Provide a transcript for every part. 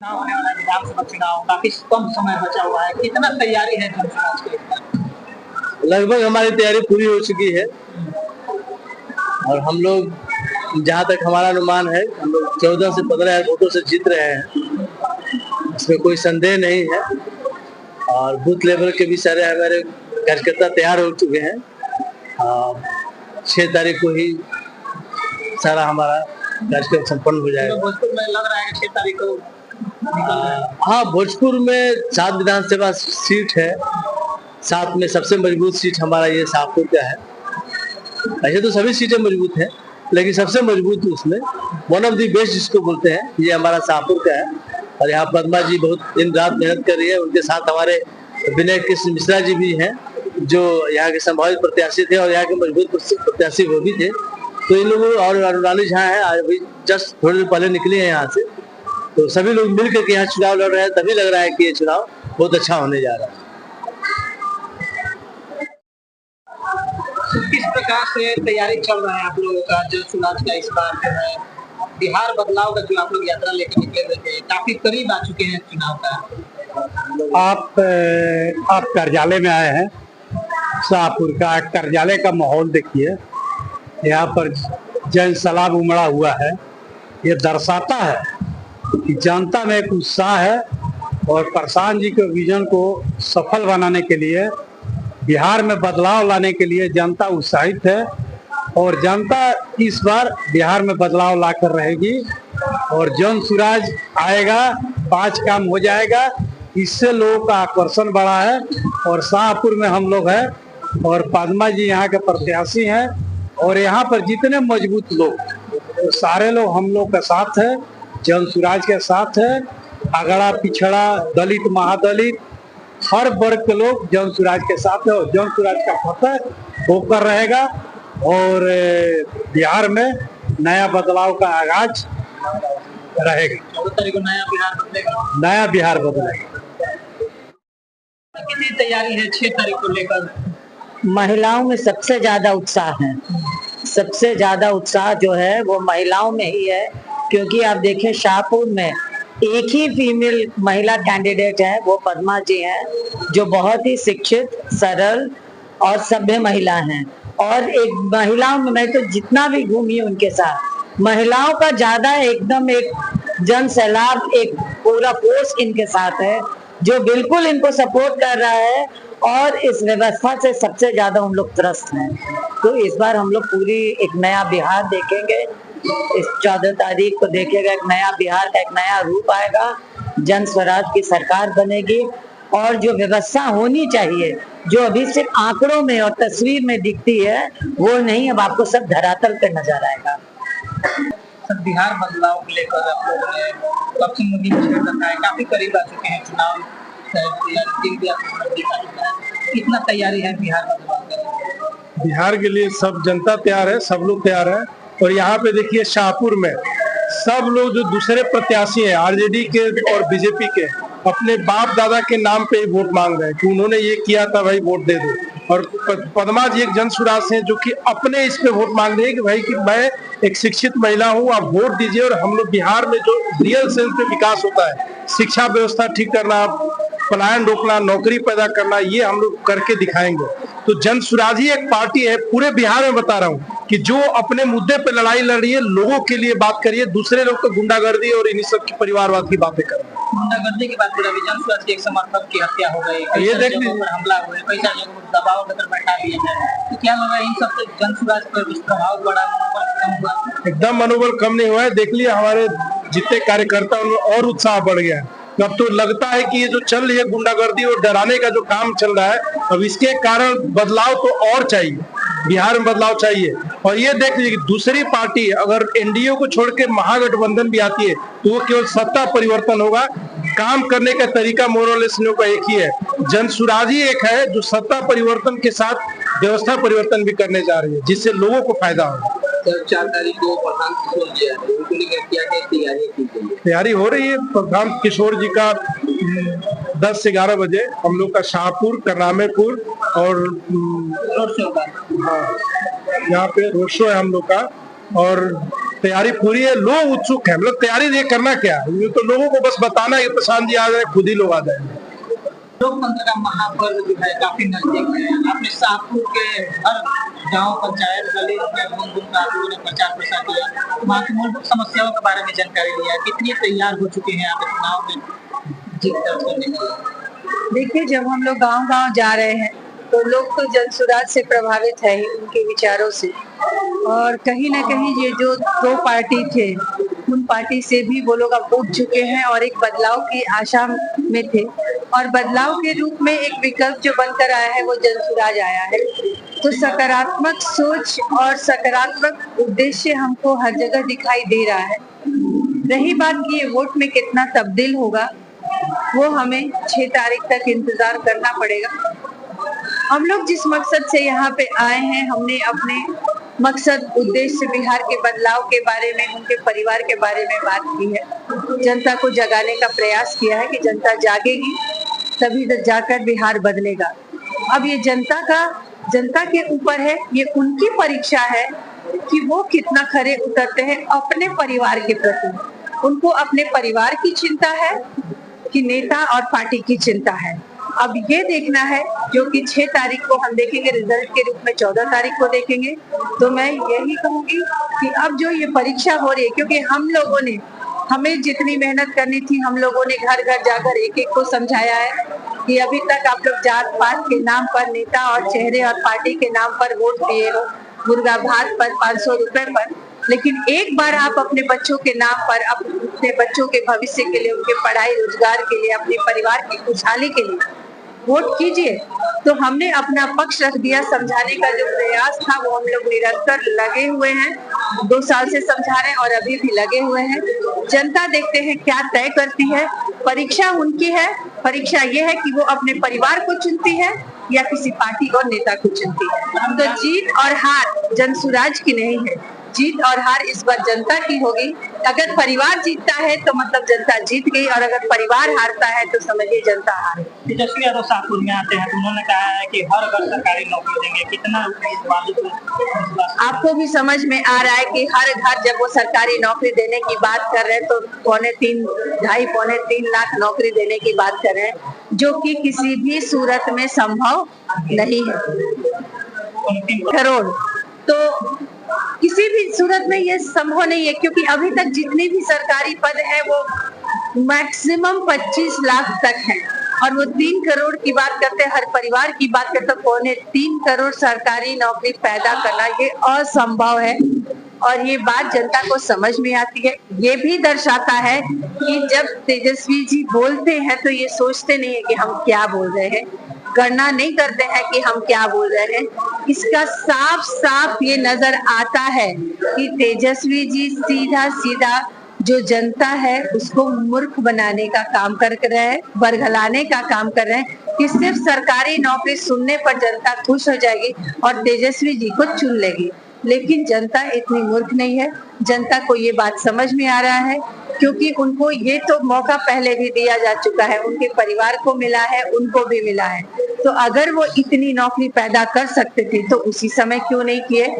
चुनाव होने वाला है, विधानसभा चुनाव काफी कम समय बचा हुआ है, कितना तैयारी है जनसमाज की? लगभग हमारी तैयारी पूरी हो चुकी है और हम लोग जहाँ तक हमारा अनुमान है हम लोग 14 से 15 वोटों से जीत रहे हैं, इसमें कोई संदेह नहीं है। और बूथ लेवल के भी सारे हमारे कार्यकर्ता तैयार हो चुके हैं। 6 तारीख को ही सारा हमारा कार्यक्रम संपन्न हो जाएगा। भोजपुर में लग रहा है कि 6 तारीख को हाँ, भोजपुर में 7 विधानसभा सीट है, 7 में सबसे मजबूत सीट हमारा ये शाहपुर का है। ऐसे तो सभी सीटें मजबूत हैं, लेकिन सबसे मजबूत उसमें वन ऑफ द बेस्ट जिसको बोलते हैं ये हमारा शाहपुर का है। और यहाँ पद्मा जी बहुत दिन रात मेहनत कर रही है, उनके साथ हमारे विनय कृष्ण मिश्रा जी भी हैं जो यहाँ के संभावित प्रत्याशी थे और यहाँ के मजबूत प्रत्याशी वो भी थे। तो इन लोगों और अनुरानी झा है, आज अभी जस्ट थोड़ी देर पहले निकले हैं यहाँ से। तो सभी लोग मिल करके यहाँ चुनाव लड़ रहे हैं, तभी लग रहा है कि ये चुनाव बहुत अच्छा होने जा रहा है। किस प्रकार से तैयारी चल रहा है आप लोगों का जो चुनाव का इस बार जो है बिहार बदलाव का जो आप लोग यात्रा लेकर निकले हुए थे, काफी करीब आ चुके हैं चुनाव का। आप कार्यालय में आए हैं, शाहपुर का कार्यालय का माहौल देखिए, यहाँ पर जन सलाब उमड़ा हुआ है। ये दर्शाता है कि जनता में एक उत्साह है और प्रशांत जी के विजन को सफल बनाने के लिए, बिहार में बदलाव लाने के लिए जनता उत्साहित है। और जनता इस बार बिहार में बदलाव लाकर रहेगी और जन सुराज आएगा, 5 काम हो जाएगा, इससे लोगों का आकर्षण बढ़ा है। और शाहपुर में हम लोग हैं और पद्मा जी यहाँ के प्रत्याशी हैं और यहाँ पर जितने मजबूत लोग तो सारे लोग हम लोग के साथ है, जन सुराज के साथ है। अगड़ा पिछड़ा दलित महादलित हर वर्ग के लोग जन सुराज के साथ है और जन सुराज का फतह होकर रहेगा और बिहार में नया बदलाव का आगाज रहेगा। 14 तारीख को नया बिहार बदलेगा। नया बिहार बदलेगा। कितनी तैयारी है 6 तारीख को लेकर? महिलाओं में सबसे ज्यादा उत्साह है। सबसे ज्यादा उत्साह जो है वो महिलाओं में ही है, क्योंकि आप देखें शाहपुर में एक ही फीमेल महिला कैंडिडेट है, वो पद्मा जी हैं, जो बहुत ही शिक्षित, सरल और सभ्य महिला हैं। और एक महिलाओं में मैं तो जितना भी घूमी उनके साथ, महिलाओं का ज्यादा एकदम एक जन सैलाब, एक पूरा फोर्स इनके साथ है जो बिल्कुल इनको सपोर्ट कर रहा है। और इस व्यवस्था से सबसे ज्यादा हम लोग त्रस्त हैं। तो इस बार हम लोग पूरी एक नया बिहार देखेंगे। इस 14 तारीख को देखेगा, एक नया बिहार का एक नया रूप आएगा, जन स्वराज की सरकार बनेगी और जो व्यवस्था होनी चाहिए, जो अभी सिर्फ आंकड़ों में और तस्वीर में दिखती है, वो नहीं, अब आपको सब धरातल पे नजर आएगा। सब बिहार बदलाव को लेकर आप लोगों ने कब से मुहिम छेड़ रखा है, काफी करीब आ चुके हैं चुनाव, कितना तैयारी है बिहार बदलाव के? बिहार के लिए सब जनता तैयार है, सब लोग तैयार है। और यहाँ पे देखिए शाहपुर में सब लोग जो दूसरे प्रत्याशी हैं आरजेडी के और बीजेपी के, अपने बाप दादा के नाम पे ही वोट मांग रहे हैं कि उन्होंने ये किया था, भाई वोट दे दो। और पद्मा जी एक जन सुराज हैं जो कि अपने इस पे वोट मांग रहे हैं कि भाई कि मैं एक शिक्षित महिला हूँ, आप वोट दीजिए। और हम लोग बिहार में जो रियल सेंस पे विकास होता है, शिक्षा व्यवस्था ठीक करना, पलायन रोकना, नौकरी पैदा करना, ये हम लोग करके दिखाएंगे। तो जन सुराज ही एक पार्टी है, पूरे बिहार में बता रहा हूँ कि जो अपने मुद्दे पे लड़ाई लड़ रही है, लोगों के लिए बात करिए, दूसरे लोग तो गुंडागर्दी और इन्हीं सब की परिवारवाद की बातें कर रहे हैं। गुंडागर्दी की बात करें, जन सुराज के एक समर्थक की हत्या हो गई, ये देख लीजिए, हमला हुआ है, कई सारी जगहों पर दबाव देकर बैठा लिया है। तो क्या लगा इन सबसे जन सुराज पर प्रभाव पड़ा, मनोबल कम हुआ? एकदम मनोबल कम नहीं हुआ है। देख लिया हमारे जितने कार्यकर्ता उनमें और उत्साह बढ़ गया है। अब तो लगता है कि ये जो चल रही है गुंडागर्दी और डराने का जो काम चल रहा है, अब इसके कारण बदलाव तो और चाहिए, बिहार में बदलाव चाहिए। और ये देख लीजिए कि दूसरी पार्टी अगर एनडीए को छोड़ के महागठबंधन भी आती है तो वो केवल सत्ता परिवर्तन होगा, काम करने का तरीका मोरलेस का एक ही है। जन सुराज ही एक है जो सत्ता परिवर्तन के साथ व्यवस्था परिवर्तन भी करने जा रही है, जिससे लोगों को फायदा होगा। 4 तारीख को प्रशांत किशोर जी है, उनको लेकर क्या तैयारी की गई है? तैयारी हो रही है। प्रशांत किशोर जी का 10 से 11 बजे हम लोग का शाहपुर, करनामेपुर और रोड शो का, हाँ, यहाँ पे रोड शो है हम लोग का। और तैयारी पूरी है, लोग उत्सुक है। मतलब तैयारी ये करना क्या है, ये तो लोगों को बस बताना है कि प्रशांत जी आ जाए, खुद ही लोग आ जाएंगे। लोकतंत्र का महापर्व जो है काफी नजदीक है। आपने शाहपुर के हर गांव पंचायत गली में घूम घूम कर आप लोगों ने प्रचार प्रसार किया, वहाँ की मूलभूत समस्याओं के बारे में जानकारी लिया। कितनी तैयार हो चुके हैं आप चुनाव में जीत दर्ज करने के लिए? देखिए, जब हम लोग गांव-गांव जा रहे हैं तो लोग तो जनसुराज से प्रभावित है ही, उनके विचारों से, और कहीं ना कहीं ये जो दो पार्टी थे उन पार्टी से भी वो लोग अब उठ चुके हैं और एक बदलाव की आशा में थे, और बदलाव के रूप में एक विकल्प जो बनकर आया है वो जनसुराज आया है। तो सकारात्मक सोच और सकारात्मक उद्देश्य हमको हर जगह दिखाई दे रहा है। रही बात कि ये वोट में कितना तब्दील होगा, वो हमें 6 तारीख तक इंतजार करना पड़ेगा। हम लोग जिस मकसद से यहाँ पे आए हैं, हमने अपने मकसद उद्देश्य बिहार के बदलाव के बारे में, उनके परिवार के बारे में बात की है। जनता को जगाने का प्रयास किया है कि जनता जागेगी तभी जाकर बिहार बदलेगा। अब ये जनता के ऊपर है, ये उनकी परीक्षा है कि वो कितना खरे उतरते हैं अपने परिवार के प्रति। उनको अपने परिवार की चिंता है कि नेता और पार्टी की चिंता है। अब ये देखना है, जो कि 6 तारीख को हम देखेंगे, रिजल्ट के रूप में 14 तारीख को देखेंगे। तो मैं यही कहूंगी कि अब जो ये परीक्षा हो रही है, क्योंकि हमें जितनी मेहनत करनी थी, हम लोगों ने घर घर जाकर एक एक को समझाया है कि अभी तक आप लोग जात पात के नाम पर, नेता और चेहरे और पार्टी के नाम पर वोट दिए हो, मुर्गा भात पर, 500 रुपए पर, लेकिन एक बार आप अपने बच्चों के नाम पर, अपने बच्चों के भविष्य के लिए, उनके पढ़ाई रोजगार के लिए, अपने परिवार की खुशहाली के लिए वोट कीजिए। तो हमने अपना पक्ष रख दिया। समझाने का जो प्रयास था वो हम लोग निरंतर लगे हुए हैं, 2 साल से समझा रहे हैं और अभी भी लगे हुए हैं। जनता देखते हैं क्या तय करती है। परीक्षा उनकी है। परीक्षा ये है कि वो अपने परिवार को चुनती है या किसी पार्टी और नेता को चुनती है। तो जीत और हार जनसुराज की नहीं है, जीत और हार इस बार जनता की होगी। अगर परिवार जीतता है तो मतलब जनता जीत गई, और अगर परिवार हारता है तो समझिए जनता हार। तेजस्वी यादव शाहपुर में आते हैं तो उन्होंने कहा है कि हर घर सरकारी नौकरी देंगे। कितना आपको भी समझ में आ रहा है कि हर घर जब वो सरकारी नौकरी देने की बात कर रहे हैं तो 2.5-3 लाख नौकरी देने की बात कर रहे हैं, जो कि किसी भी सूरत में संभव नहीं है। करोड़ तो किसी भी सूरत में ये संभव नहीं है, क्योंकि अभी तक जितने भी सरकारी पद है वो मैक्सिमम 25 लाख तक है, और वो 3 करोड़ की बात करते हैं, हर परिवार की बात करते हैं। 3 करोड़ सरकारी नौकरी पैदा करना ये असंभव है, और ये बात जनता को समझ में आती है। ये भी दर्शाता है कि जब तेजस्वी जी बोलते हैं तो ये सोचते नहीं है कि हम क्या बोल रहे हैं, गणना नहीं करते हैं कि हम क्या बोल रहे हैं। इसका साफ साफ ये नजर आता है कि तेजस्वी जी सीधा सीधा जो जनता है उसको मूर्ख बनाने का काम कर रहे हैं, बरगलाने का काम कर रहे हैं कि सिर्फ सरकारी नौकरी सुनने पर जनता खुश हो जाएगी और तेजस्वी जी को चुन लेगी। लेकिन जनता इतनी मूर्ख नहीं है। जनता को ये बात समझ में आ रहा है, क्योंकि उनको ये तो मौका पहले भी दिया जा चुका है, उनके परिवार को मिला है, उनको भी मिला है। तो अगर वो इतनी नौकरी पैदा कर सकते थे तो उसी समय क्यों नहीं किए?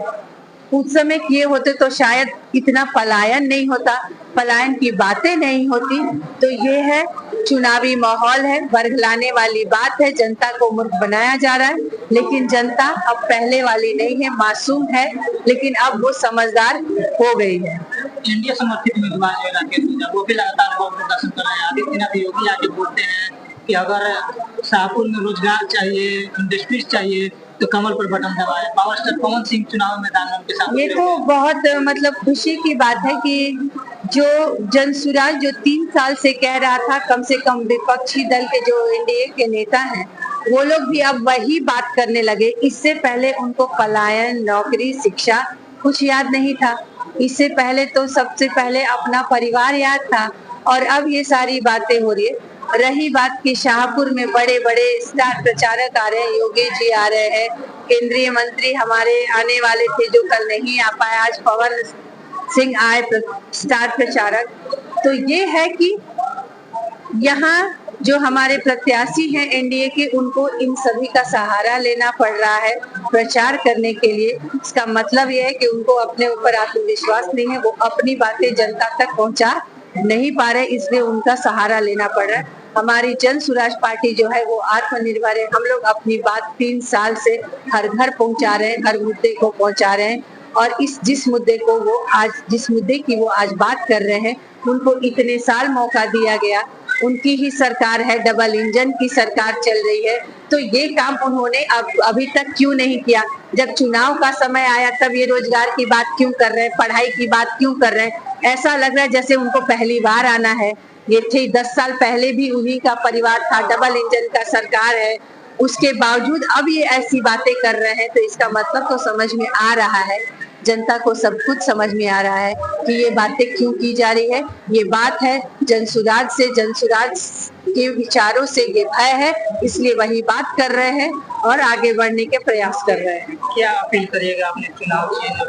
उस समय किए होते तो शायद इतना पलायन नहीं होता, पलायन की बातें नहीं होती। तो ये है, चुनावी माहौल है, बरगलाने वाली बात है, जनता को मूर्ख बनाया जा रहा है। लेकिन जनता अब पहले वाली नहीं है, मासूम है, लेकिन अब वो समझदार हो गई है। इंडिया समर्थित उम्मीदवार जो राकेश सिंह, वो भी लगातार बहुत प्रदर्शन कर रहे हैं। आदित्यनाथ योगी आके बोलते हैं कि अगर शाहपुर में रोजगार चाहिए, इंडस्ट्रीज चाहिए तो कमल पर बटन दबाए। पावर स्टार पवन सिंह चुनाव मैदान में उनके साथ। ये तो बहुत मतलब खुशी की बात है कि जो जनसुराज जो 3 साल से कह रहा था, कम से कम विपक्षी दल के जो एनडीए के नेता हैं वो लोग भी अब वही बात करने लगे। इससे पहले उनको पलायन, नौकरी, शिक्षा कुछ याद नहीं था। इससे पहले तो सबसे पहले अपना परिवार याद था, और अब ये सारी बातें हो रही है। रही बात कि शाहपुर में बड़े बड़े स्टार प्रचारक आ रहे हैं, योगी जी आ रहे हैं, केंद्रीय मंत्री हमारे आने वाले थे जो कल नहीं आ पाए, आज पवन सिंह आए स्टार प्रचारक। तो ये है कि यहाँ जो हमारे प्रत्याशी हैं एनडीए के, उनको इन सभी का सहारा लेना पड़ रहा है प्रचार करने के लिए। इसका मतलब यह है कि उनको अपने ऊपर आत्मविश्वास नहीं है, वो अपनी बातें जनता तक पहुंचा नहीं पा रहे, इसलिए उनका सहारा लेना पड़ रहा है। हमारी जन स्वराज पार्टी जो है वो आत्मनिर्भर है। हम लोग अपनी बात 3 साल से हर घर पहुंचा रहे हैं, हर मुद्दे को पहुंचा रहे हैं, और जिस मुद्दे की वो आज बात कर रहे हैं, उनको इतने साल मौका दिया गया। उनकी ही सरकार है, डबल इंजन की सरकार चल रही है, तो ये काम उन्होंने अभी तक क्यों नहीं किया? जब चुनाव का समय आया तब ये रोजगार की बात क्यों कर रहे हैं, पढ़ाई की बात क्यों कर रहे हैं? ऐसा लग रहा है जैसे उनको पहली बार आना है। ये थे 10 साल पहले भी उन्हीं का परिवार था, डबल इंजन का सरकार है, उसके बावजूद अब ये ऐसी बातें कर रहे हैं, तो इसका मतलब तो समझ में आ रहा है, जनता को सब कुछ समझ में आ रहा है कि ये बातें क्यों की जा रही है। ये बात है जनसुराज से, जनसुराज के विचारों से ये भय है, इसलिए वही बात कर रहे हैं और आगे बढ़ने के प्रयास कर रहे हैं। क्या अपील करिएगा अपने चुनाव चिन्ह?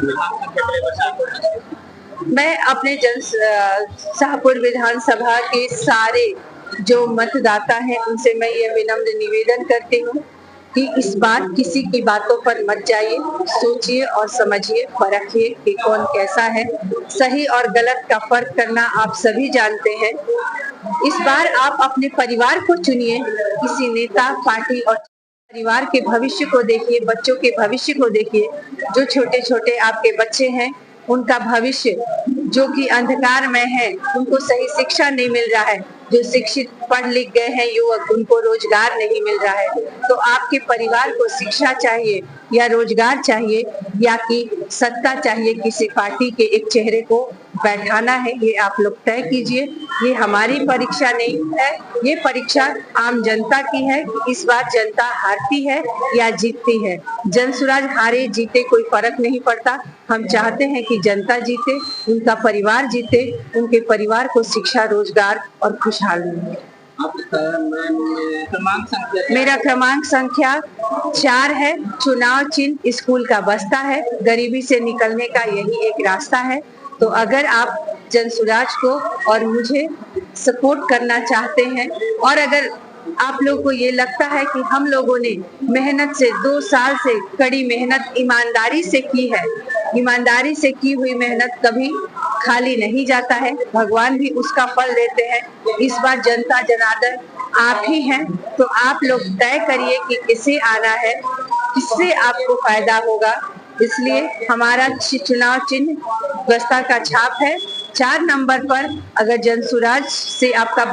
मैं अपने शाहपुर विधानसभा के सारे जो मतदाता हैं उनसे मैं ये विनम्र निवेदन करती हूँ कि इस बार किसी की बातों पर मत जाइए, सोचिए और समझिए, परखिए कि कौन कैसा है। सही और गलत का फर्क करना आप सभी जानते हैं। इस बार आप अपने परिवार को चुनिए, किसी नेता, पार्टी और परिवार के भविष्य को देखिए, बच्चों के भविष्य को देखिए। जो छोटे छोटे आपके बच्चे हैं उनका भविष्य जो कि अंधकार में है, उनको सही शिक्षा नहीं मिल रहा है। जो शिक्षित पढ़ लिख गए हैं युवक, उनको रोजगार नहीं मिल रहा है। तो आपके परिवार को शिक्षा चाहिए या रोजगार चाहिए या कि सत्ता चाहिए, किसी पार्टी के एक चेहरे को बैठाना है, ये आप लोग तय कीजिए। ये हमारी परीक्षा नहीं है, ये परीक्षा आम जनता की है। इस बार जनता हारती है या जीतती है। जनसुराज हारे जीते कोई फर्क नहीं पड़ता। हम चाहते हैं कि जनता जीते, उनका परिवार जीते, उनके परिवार को शिक्षा, रोजगार और खुशहाल मिले। मेरा क्रमांक संख्या 4 है। चुनाव चिन्ह स्कूल का बस्ता है। गरीबी से निकलने का यही एक रास्ता है। तो अगर आप जनसुराज को और मुझे सपोर्ट करना चाहते हैं, और अगर आप लोगों को ये लगता है कि हम लोगों ने मेहनत से 2 साल से कड़ी मेहनत ईमानदारी से की है, ईमानदारी से की हुई मेहनत कभी खाली नहीं जाता है, भगवान भी उसका फल देते हैं। इस बार जनता जनार्दन आप ही हैं, तो आप लोग तय करिए कि किसे आना है, किससे आपको फायदा होगा। इसलिए हमारा चुनाव चिन्ह बस्ता का छाप है। 4 नंबर पर अगर जनसुराज से आपका